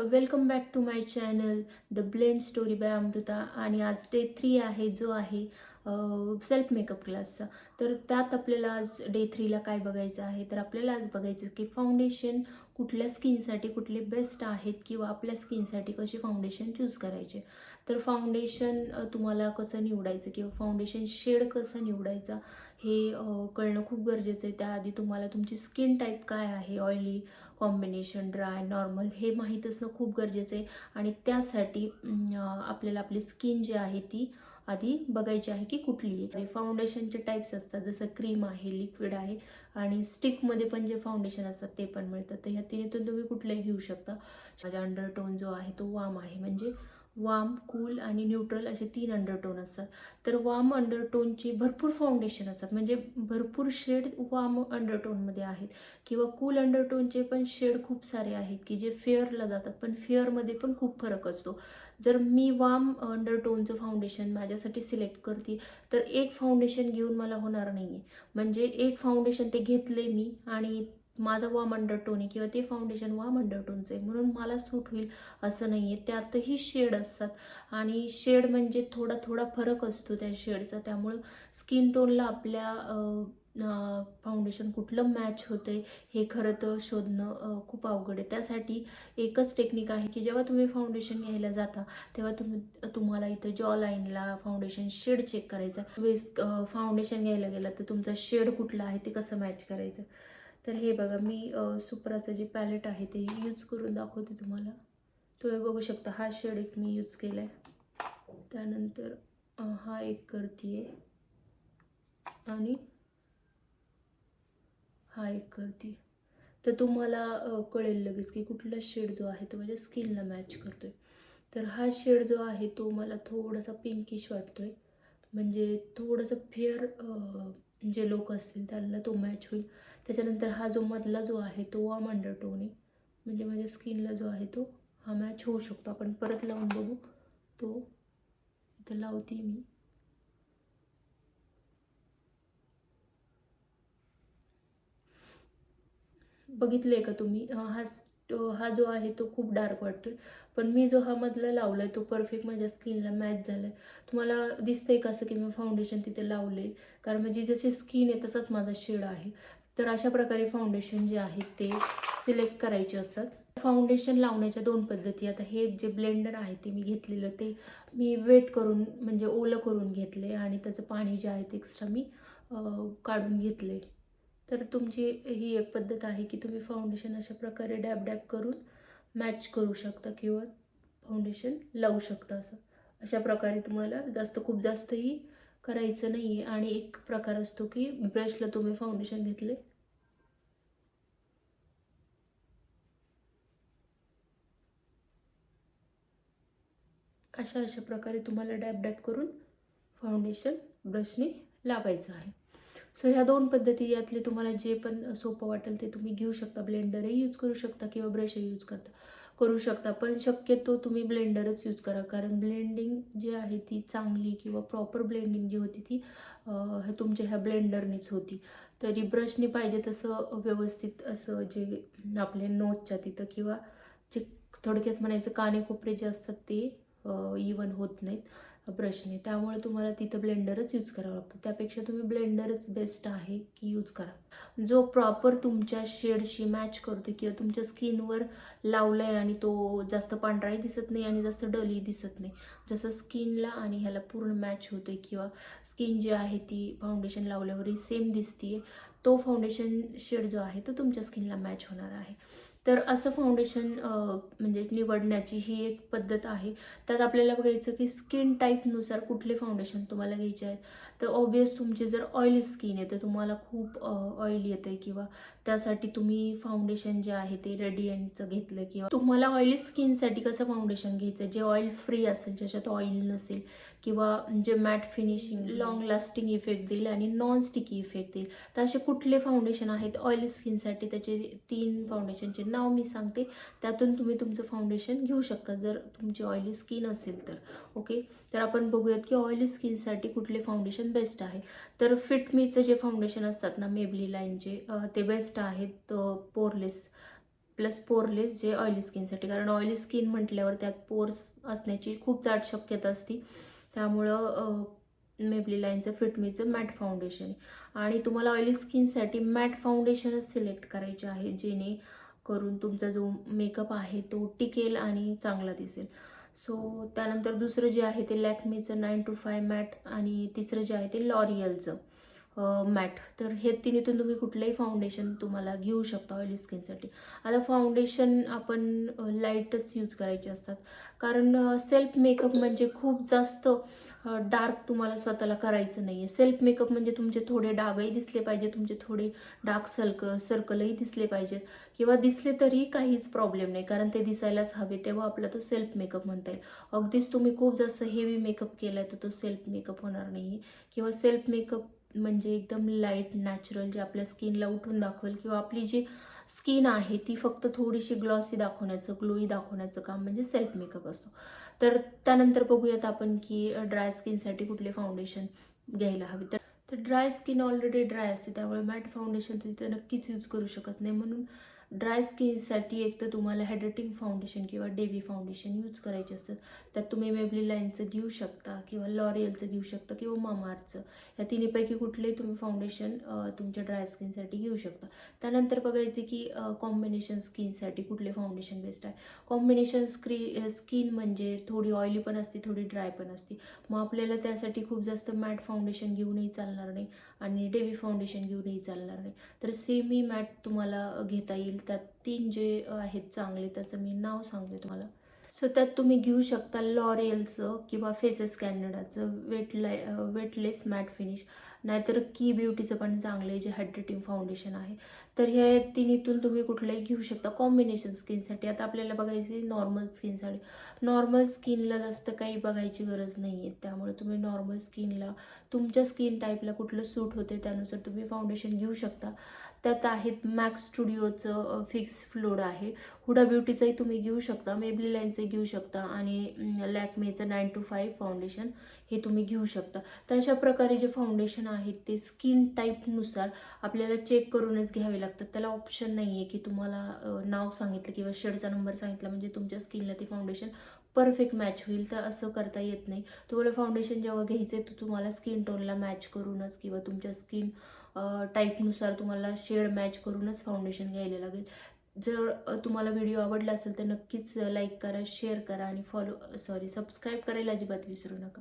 Welcome back to my channel the blend story by Amrita. आणि आज day 3 आहे, जो आहे सेल्फ मेकअप क्लासचा. तर त्यात आपल्याला आज डे 3ला काय बघायचं आहे, तर आपल्याला आज बघायचं की फाउंडेशन कुठल्या स्किनसाठी कुठले बेस्ट आहेत किंवा आपल्या स्किनसाठी कशी फाउंडेशन चूज करायचे. तर फाउंडेशन तुम्हाला कसं निवडायचं किंवा फाउंडेशन शेड कसा निवडायचा हे कळणं खूप गरजेचं आहे. त्याआधी तुम्हाला तुमची स्किन टाईप काय आहे, ऑइली, कॉम्बिनेशन, ड्राय, नॉर्मल, हे माहीत असणं खूप गरजेचं आहे. आणि त्यासाठी आपल्याला आपली स्किन जी आहे ती आधी बघायची आहे की कुठली आहे. फाउंडेशनचे टाईप्स असतात, जसं क्रीम आहे, लिक्विड आहे आणि स्टिकमध्ये पण जे फाउंडेशन असतात ते पण मिळतात. तर ह्या तिन्हीतून तुम्ही कुठलंही घेऊ शकता. माझा अंडरटोन जो आहे तो वाम आहे, म्हणजे वाम, कूल आणि न्यूट्रल असे 3 अंडरटोन असतात. तर वाम अंडरटोनचे भरपूर फाउंडेशन असतात, म्हणजे भरपूर शेड वाम अंडरटोनमध्ये आहेत किंवा कूल अंडरटोनचे पण शेड खूप सारे आहेत की जे फेअरला जातात, पण फेअरमध्ये पण खूप फरक असतो. जर मी वाम अंडरटोनचं फाउंडेशन माझ्यासाठी सिलेक्ट करते तर एक फाउंडेशन घेऊन मला होणार नाही आहे. म्हणजे एक फाउंडेशन ते घेतले मी आणि माझा वाम अंडरटोन आहे किंवा ते फाउंडेशन वाम अंडरटोनचं आहे म्हणून मला सूट होईल असं नाही आहे. त्यातही शेड असतात आणि शेड म्हणजे थोडा थोडा फरक असतो त्या शेडचा. त्यामुळं स्किन टोनला आपल्या फाउंडेशन कुठलं मॅच होतं हे खरं तर शोधणं खूप अवघड आहे. त्यासाठी एकच टेक्निक आहे की जेव्हा तुम्ही फाउंडेशन घ्यायला जाता तेव्हा तुम्हाला इथं जॉ लाईनला फाउंडेशन शेड चेक करायचं. तुम्ही फाउंडेशन घ्यायला गेला तर तुमचा शेड कुठला आहे ते कसं मॅच करायचं. तर हे बघा, मी सुप्राचं जे पॅलेट आहे ते यूज करून दाखवते तुम्हाला. तुम्ही बघू शकता, हा शेड एक मी यूज केला आहे, त्यानंतर हा एक करते आणि हा एक करते. तर तुम्हाला कळेल लगेच की कुठला शेड जो आहे तो माझ्या स्किनला मॅच करतोय. तर हा शेड जो आहे तो मला थोडासा पिंकिश वाटतोय, म्हणजे थोडंसं फेअर जे लोक असतील त्यांना तो मॅच होईल. त्याच्यानंतर हा जो मधला जो आहे तो वाम अंडरटोन आहे, म्हणजे माझ्या स्किनला जो आहे तो हा मॅच होऊ शकतो. आपण परत लावून बघू. तो इथं लावते मी. बघितले का तुम्ही? हा जो आहे तो खूप डार्क वाटतोय, पण मी जो हा मधला लावलाय तो परफेक्ट माझ्या स्किनला मॅच झालाय. तुम्हाला दिसतंय का असं की मी फाउंडेशन तिथे लावले, कारण माझी जशी स्किन आहे तसाच माझा शेड आहे. तर अशा प्रकारे फाउंडेशन जे आहेत ते सिलेक्ट करायचे असतात. फाउंडेशन लावण्याच्या 2 पद्धती. आता हे जे ब्लेंडर आहे ते मी घेतलेलं, ते मी वेट करून म्हणजे ओलं करून घेतले आणि त्याचं पाणी जे आहे ते एक्स्ट्रा मी काढून घेतले. तर तुमची ही एक पद्धत आहे की तुम्ही फाउंडेशन अशा प्रकारे डॅब डॅब करून मॅच करू शकता किंवा फाउंडेशन लावू शकता. अशा प्रकारे तुम्हाला खूप जास्तही करायचं नाही आहे. आणि एक प्रकार असतो की ब्रशला तुम्ही फाउंडेशन घेतले, अशा प्रकारे तुम्हाला डॅब डॅब करून फाउंडेशन ब्रशने लावायचं आहे. सो ह्या 2 पद्धती, यातले तुम्हाला जे पण सोपं वाटेल ते तुम्ही घेऊ शकता. ब्लेंडरही यूज करू शकता किंवा ब्रशही यूज करू शकता, पण शक्यतो तुम्ही ब्लेंडरच यूज करा, कारण ब्लेंडिंग जी आहे ती चांगली किंवा प्रॉपर ब्लेंडिंग जी होती ती तुमच्या ह्या ब्लेंडरनेच होती. तरी ब्रशने पाहिजे तसं व्यवस्थित असं जे आपले नोटच्या तिथं किंवा जे थोडक्यात म्हणायचं कानेकोपरे जे असतात ते इवन होत नाहीत ब्रशने. त्यामुळे तुम्हाला तिथं ब्लेंडरच यूज करावं लागतं. त्यापेक्षा तुम्ही ब्लेंडरच बेस्ट आहे की यूज करा, जो प्रॉपर तुमच्या शेडशी मॅच करतो किंवा तुमच्या स्किनवर लावला आहे आणि तो जास्त पांढराही दिसत नाही आणि जास्त डलही दिसत नाही. जसं स्किनला आणि ह्याला पूर्ण मॅच होते किंवा स्किन जी आहे ती फाउंडेशन लावल्यावरही सेम दिसते, तो फाउंडेशन शेड जो आहे तो तुमच्या स्किनला मॅच होणार आहे. तर असं फाउंडेशन म्हणजे निवडण्याची ही एक पद्धत आहे. त्यात आपल्याला बघायचं की स्किन टाईपनुसार कुठले फाउंडेशन तुम्हाला घ्यायचे आहेत. तर ऑब्वियस तुमची जर ऑइली स्किन आहे तर तुम्हाला खूप ऑइल येते किंवा त्यासाठी तुम्ही फाउंडेशन जे आहे ते रेडियंटचं घेतलं, किंवा तुम्हाला ऑइली स्किनसाठी कसं फाउंडेशन घ्यायचं जे ऑइल फ्री असेल, ज्याच्यात ऑइल नसेल किंवा जे matte finishing, long lasting effect देईल आणि नॉन स्टिकी इफेक्ट देईल. तर असे कुठले फाउंडेशन आहेत ऑइली स्किनसाठी, त्याचे 3 फाउंडेशनचे नाव मी सांगते, त्यातून तुम्ही तुमचं फाउंडेशन घेऊ शकता जर तुमची ऑइली स्किन असेल तर. ओके, तर आपण बघूयात की ऑइली स्किनसाठी कुठले फाउंडेशन बेस्ट आहे. तर फिटमीचं जे फाउंडेशन असतात ना, मेबली लाईनचे, ते बेस्ट आहेत पोरलेस प्लस पोरलेस जे ऑइली स्किनसाठी, कारण ऑइली स्किन म्हटल्यावर त्यात पोर्स असण्याची खूप दाट शक्यता असते. त्यामुळं मेबलिनाचं फिटमीचं मॅट फाउंडेशन. आणि तुम्हाला ऑइली स्किनसाठी मॅट फाउंडेशनच सिलेक्ट करायचे आहे, जेणेकरून तुमचा जो मेकअप आहे तो टिकेल आणि चांगला दिसेल. सो त्यानंतर दुसरं जे आहे ते लॅक्मेचं 9to5 मॅट, आणि तिसरं जे आहे ते लॉरियलचं मॅट. तर हे तिन्हीतून तुम्ही कुठलंही फाउंडेशन तुम्हाला घेऊ शकता ऑइली स्किनसाठी. आता फाउंडेशन आपण लाईटच यूज करायचे असतात, कारण सेल्फ मेकअप म्हणजे खूप जास्त डार्क तुम्हाला स्वतःला करायचं नाही आहे. सेल्फ मेकअप म्हणजे तुमचे थोडे डागही दिसले पाहिजे, तुमचे थोडे डार्क सर्कलही दिसले पाहिजेत, किंवा दिसले तरी काहीच प्रॉब्लेम नाही, कारण ते दिसायलाच हवे, तेव्हा आपला तो सेल्फ मेकअप म्हणता येईल. अगदीच तुम्ही खूप जास्त हेवी मेकअप केला तर तो सेल्फ मेकअप होणार नाही आहे. किंवा सेल्फ मेकअप म्हणजे एकदम लाईट नॅचरल, जे आपल्या स्किनला उठून दाखवेल, किंवा आपली जी स्किन आहे ती फक्त थोडीशी ग्लॉसी दाखवण्याचं, ग्लोई दाखवण्याचं काम म्हणजे सेल्फ मेकअप असतो. तर त्यानंतर बघूयात आपण की ड्राय स्किनसाठी कुठले फाउंडेशन घ्यायला हवे. तर ड्राय स्किन ऑलरेडी ड्राय असते, त्यामुळे मॅट फाउंडेशन तिथे नक्कीच यूज करू शकत नाही. म्हणून ड्राय स्किनसाठी एक तर तुम्हाला हायड्रेटिंग फाउंडेशन किंवा डेवी फाउंडेशन यूज करायचे असतात. त्यात तुम्ही मेबलिनाचं घेऊ शकता, किंवा लॉरियलचं घेऊ शकता, किंवा मामाअर्थचं. या तिन्हीपैकी कुठलेही तुम्ही फाउंडेशन तुमच्या ड्राय स्किनसाठी घेऊ शकता. त्यानंतर बघायचे की कॉम्बिनेशन स्किनसाठी कुठले फाउंडेशन बेस्ट आहे. कॉम्बिनेशन स्किन म्हणजे थोडी ऑइली पण असते, थोडी ड्राय पण असते. मग आपल्याला त्यासाठी खूप जास्त मॅट फाउंडेशन घेऊनही चालणार नाही, आणि डेवी फाउंडेशन घेऊनही चालणार नाही. तर सेमी मॅट तुम्हाला घेता येईल. त्यात 3 जे आहेत चांगले, त्याचं मी नाव सांगते तुम्हाला. सो त्यात तुम्ही घेऊ शकता लॉरियलचं किंवा फेसेस कॅनडाचं वेटलेस मॅट फिनिश, नाहीतर की ब्युटीचं पण चांगलं आहे जे हायड्रेटिंग फाउंडेशन आहे. तर हे तिन्हीतून तुम्ही कुठलंही घेऊ शकता कॉम्बिनेशन स्किनसाठी. आता आपल्याला बघायचं नॉर्मल स्किनसाठी. नॉर्मल स्किनला जास्त काही बघायची गरज नाही आहे, त्यामुळे तुम्ही नॉर्मल स्किनला तुमच्या स्किन टाईपला कुठलं सूट होते त्यानुसार तुम्ही फाउंडेशन घेऊ शकता. त्यात आहेत मॅक्स स्टुडिओचं फिक्स फ्लोड आहे, हुडा ब्युटीचंही तुम्ही घेऊ शकता, मेबलिनाचं घेऊ शकता, आणि लॅक्मेचं 9to5 फाउंडेशन हे तुम्ही घेऊ शकता. तर अशा प्रकारे जे फाउंडेशन आहेत ते स्किन टाईपनुसार आपल्याला चेक करूनच घ्यावे लागतात. त्याला ऑप्शन नाही आहे की तुम्हाला नाव सांगितलं किंवा शेडचा नंबर सांगितला म्हणजे तुमच्या स्किनला ते फाउंडेशन परफेक्ट मॅच होईल, तर असं करता येत नाही. तुम्हाला फाउंडेशन जेव्हा घ्यायचं आहे तर तुम्हाला स्किन टोनला मॅच करूनच, किंवा तुमच्या स्किन टाईपनुसार तुम्हाला शेड मॅच करूनच फाउंडेशन घ्यायला लागेल. जर तुम्हाला व्हिडिओ आवडला असेल तर नक्कीच लाईक करा, शेअर करा, आणि सबस्क्राईब करायला अजिबात विसरू नका.